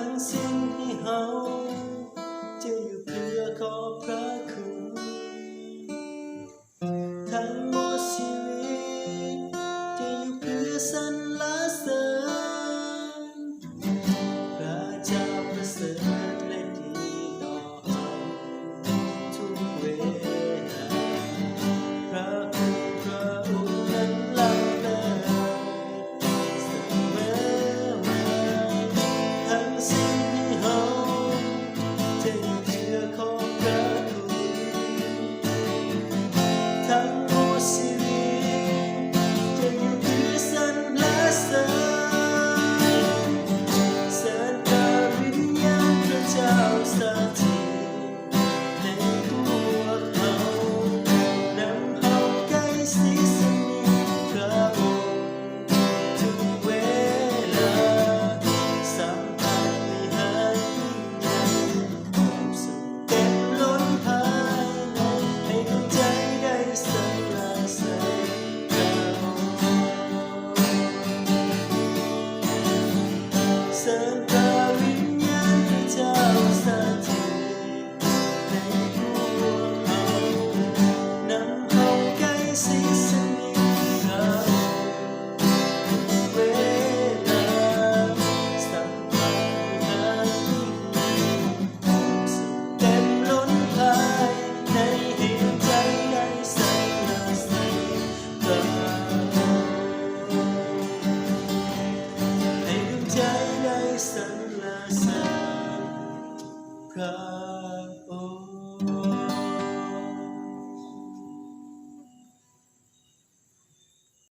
ทั้งสิ้นที่เฮาจะอยู่เพื่อขอบพระคุณทั้งหมดชีวิตจะอยู่เพื่อสรรเสริญพระเจ้าประเสริฐและดีต่อเฮาทุกเวลาพระคุณพระองค์นั้นล้ำเลิศเสมอมาทั้งสิ้นที่เฮาจะอยู่เพื่อขอบพระคุณทั้งหมดชีวิตจะอยู่เพื่อสรรเสริญสรรพวิญญาณพระเจ้าสถิตในพวกเฮานำเฮาใกล้ชิดสนิทพระองค์ทุกเวลาสัมผัสไม่หายยิ่งใหญ่ความสุขเต็มล้นภายในให้ดวงใจได้สรรเสริญเสริญพระวิญญาณพระเจ้าสถิตในพวกเฮานำเฮาใกล้ชิดสนิทพระองค์ทุกเวลาสัมผัสไม่หายยิ่งใหญ่ความสุขเต็มล้นภายในให้ดวงใจได้สรรเสริญพระองค์ให้ดวงใจได้สรรเสริญพระองค์